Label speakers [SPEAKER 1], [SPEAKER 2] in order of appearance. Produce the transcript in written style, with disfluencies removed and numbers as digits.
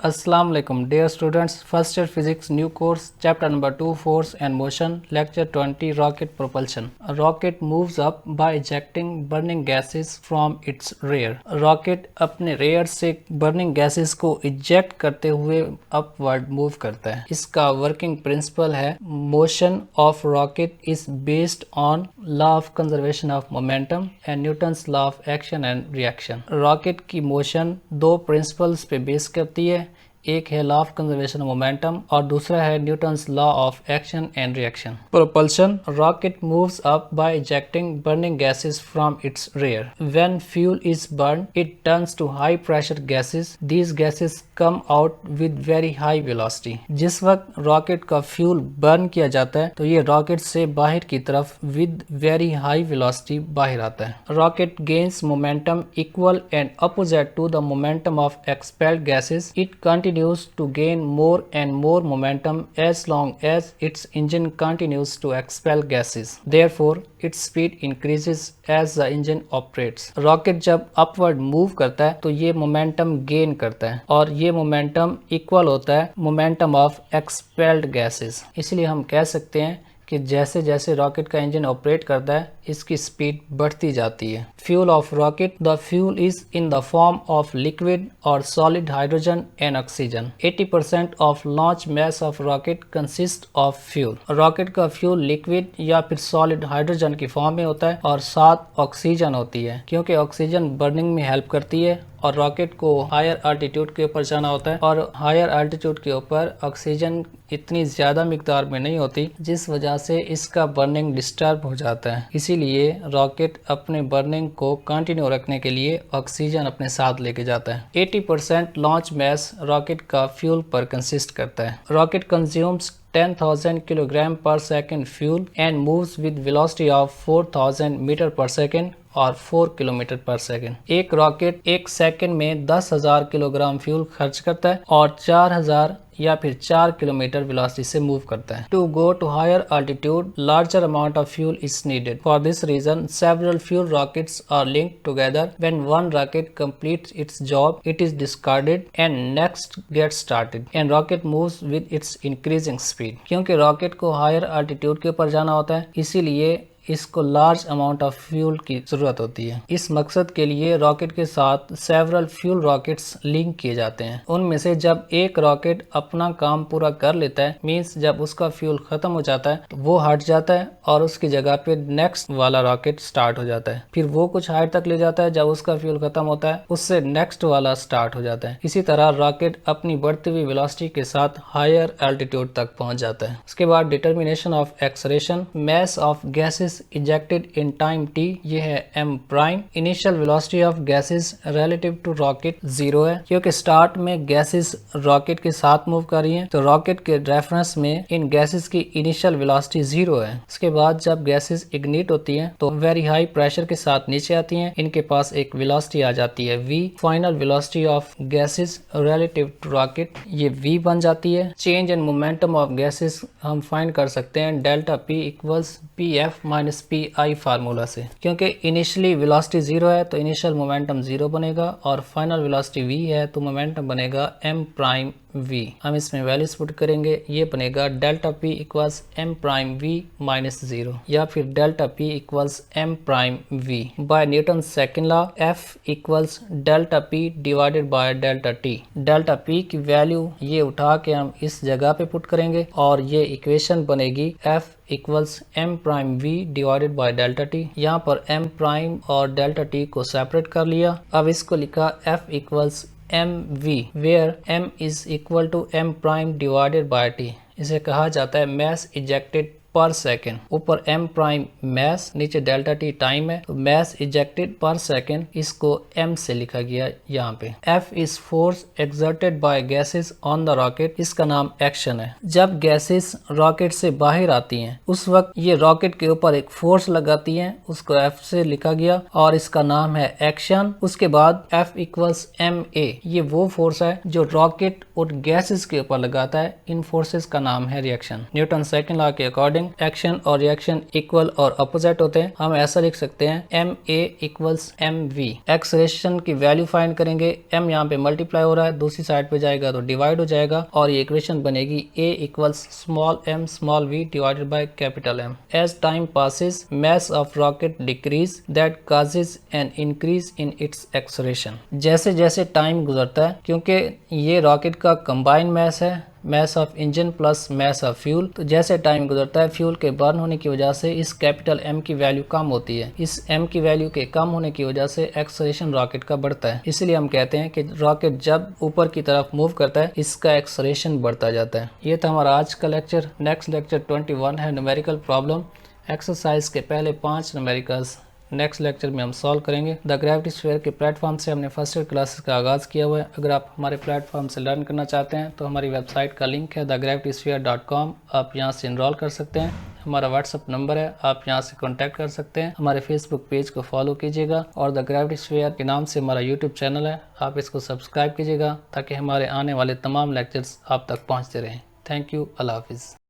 [SPEAKER 1] Assalamu alaikum dear students, first year physics new course chapter number 2 force and motion lecture 20 rocket propulsion. A rocket moves up by ejecting burning gases from its rear. Rocket अपने rear से burning gases को eject करते हुए upward move करता है. इसका working principle है motion of rocket is based on law of conservation of momentum and Newton's law of action and reaction. Rocket की motion दो principles पे base करती है. एक है law of conservation of momentum और दूसरा है Newton's law of action and reaction. Propulsion rocket moves up by ejecting burning gases from its rear. When fuel is burn it turns to high pressure gases. These gases come out with very high velocity. जिस वक्त rocket का fuel burn किया जाता है तो ये rocket से बाहर की तरफ विद वेरी हाई वेलोसिटी बाहर आता है. Rocket gains momentum equal and opposite to the momentum of expelled gases. It continues to gain more and more momentum as long as its engine continues to expel gases. Therefore, its speed increases as the engine operates. Rocket जब upward move करता है तो ये momentum gain करता है और ये momentum equal होता है मोमेंटम ऑफ एक्सपेल्ड गैसेस. इसलिए हम कह सकते हैं कि जैसे जैसे रॉकेट का इंजन ऑपरेट करता है इसकी स्पीड बढ़ती जाती है. Fuel of rocket. The fuel is in the form of liquid और solid hydrogen and oxygen. 80% of launch mass of rocket consist of fuel. Rocket का फ्यूल लिक्विड या फिर सॉलिड हाइड्रोजन की फॉर्म में होता है और साथ ऑक्सीजन होती है क्योंकि ऑक्सीजन बर्निंग में हेल्प करती है और रॉकेट को हायर अल्टीट्यूड के ऊपर जाना होता है और हायर अल्टीट्यूड के ऊपर ऑक्सीजन इतनी ज़्यादा मिकदार में नहीं होती जिस वजह से इसका बर्निंग डिस्टर्ब हो जाता है. इसीलिए रॉकेट अपने बर्निंग को कंटिन्यू रखने के लिए ऑक्सीजन अपने साथ लेके जाता है. 80% लॉन्च मास रॉकेट का फ्यूल पर कंसिस्ट करता है. Rocket consumes 10,000 kilogram per second fuel and moves with velocity of 4,000 metre per second और 4 किलोमीटर पर सेकेंड. एक रॉकेट एक सेकेंड में 10,000 किलोग्राम फ्यूल खर्च करता है और 4,000 या फिर 4 किलोमीटर वेलोसिटी से मूव करता है. To go to higher altitude larger amount of fuel is needed. For this reason several fuel rockets are linked together. When one rocket completes its job it is discarded and next gets started and rocket moves with its increasing speed. क्योंकि rocket को higher altitude के ऊपर जाना होता है इसीलिए इसको large amount of fuel की जरूरत होती है. इस मकसद के लिए रॉकेट के साथ सेवरल फ्यूल रॉकेट्स लिंक किए जाते हैं. उनमें से जब एक रॉकेट अपना काम पूरा कर लेता है मींस जब उसका फ्यूल खत्म हो जाता है तो वो हट जाता है और उसकी जगह पे नेक्स्ट वाला रॉकेट स्टार्ट हो जाता है. फिर वो कुछ हाइट तक ले जाता है. जब उसका फ्यूल खत्म होता है उससे नेक्स्ट वाला स्टार्ट हो जाता है. इसी तरह रॉकेट अपनी बढ़ती हुई वेलोसिटी के साथ हायर एल्टीट्यूड तक पहुंच जाता है. उसके बाद determination of acceleration. Mass of gases ejected in time t ये है m prime. Initial velocity of gases relative to rocket 0 है क्योंकि स्टार्ट में गैसेस रॉकेट के साथ मूव कर रही हैं तो रॉकेट के रेफरेंस में इन गैसेस की इनिशियल वेलोसिटी 0 है. उसके बाद जब गैसेस इग्निट होती हैं तो वेरी हाई प्रेशर के साथ नीचे आती हैं. इनके पास एक वेलोसिटी आ जाती है v. Final velocity of gases relative to rocket ये v बन जाती है. Change in momentum of gases हम फाइंड कर सकते हैं delta p equals pf minus PI formula से. क्योंकि इनिशियली वेलोसिटी 0 है तो इनिशियल मोमेंटम 0 बनेगा और फाइनल वेलोसिटी v है तो मोमेंटम बनेगा m प्राइम v. हम इसमें वैल्यूज पुट करेंगे. ये बनेगा delta p equals m prime v minus 0 या फिर delta p equals m prime v. By Newton second law f equals delta p divided by delta t. Delta p की value ये उठा के हम इस जगह पे पुट करेंगे और ये इक्वेशन बनेगी f equals m prime v divided by delta t. यहाँ पर m प्राइम और डेल्टा t को सेपरेट कर लिया. अब इसको लिखा f equals mv where m is equal to m prime divided by t. इसे कहा जाता है मास इजेक्टेड पर सेकेंड. ऊपर m प्राइम मास नीचे डेल्टा t टाइम है तो मास इजेक्टेड पर सेकेंड इसको m से लिखा गया यहाँ पे. f is force exerted by gases on the rocket. इसका नाम एक्शन है. जब गैसेस रॉकेट से बाहर आती हैं उस वक्त ये रॉकेट के ऊपर एक फोर्स लगाती हैं उसको f से लिखा गया और इसका नाम है एक्शन. उसके बाद f इक्वल्स ma ये वो फोर्स है जो रॉकेट और गैसेस के ऊपर लगाता है. इन फोर्सेस का नाम है रिएक्शन. न्यूटन सेकेंड लॉ के अकॉर्डिंग अकॉर्डिंग एक्शन और रिएक्शन इक्वल और अपोजिट होते हैं। हम ऐसा लिख सकते हैं ma इक्वल्स mv। एक्सलेशन की वैल्यू फाइंड करेंगे, m यहाँ पे मल्टीप्लाई हो रहा है, दूसरी साइड पे जाएगा तो डिवाइड हो जाएगा और ये इक्वेशन बनेगी a equals small m small v divided by capital M। As time passes mass of rocket decrease that causes an increase in its acceleration। जैसे जैसे टाइम गुजरता है, क्योंकि ये रॉकेट का कंबाइंड मैस है, mass of engine plus mass of fuel, तो जैसे टाइम गुजरता है फ्यूल के बर्न होने की वजह से इस कैपिटल M की वैल्यू कम होती है। इस M की वैल्यू के कम होने की वजह से एक्सेलरेशन रॉकेट का बढ़ता है। इसलिए हम कहते हैं कि रॉकेट जब ऊपर की तरफ मूव करता है इसका एक्सेलरेशन बढ़ता जाता है। ये था हमारा आज का लेक्चर। नेक्स्ट लेक्चर 21 है न्यूमेरिकल प्रॉब्लम। एक्सरसाइज के पहले 5 न्यूमेरिकल्स नेक्स्ट लेक्चर में हम सॉल्व करेंगे। द ग्रेविटी स्फीयर के प्लेटफॉर्म से हमने फर्स्ट ईयर क्लासेस का आगाज़ किया हुआ है। अगर आप हमारे प्लेटफॉर्म से लर्न करना चाहते हैं तो हमारी वेबसाइट का लिंक है thegravitysphere.com। आप यहां से इनरोल कर सकते हैं। हमारा व्हाट्सअप नंबर है, आप यहां से कांटेक्ट कर सकते हैं। हमारे फेसबुक पेज को फॉलो कीजिएगा और द ग्रेविटी स्फीयर के नाम से हमारा यूट्यूब चैनल है, आप इसको सब्सक्राइब कीजिएगा ताकि हमारे आने वाले तमाम लेक्चर्स आप तक पहुँचते रहें। Thank you. अल्लाह हाफिज़।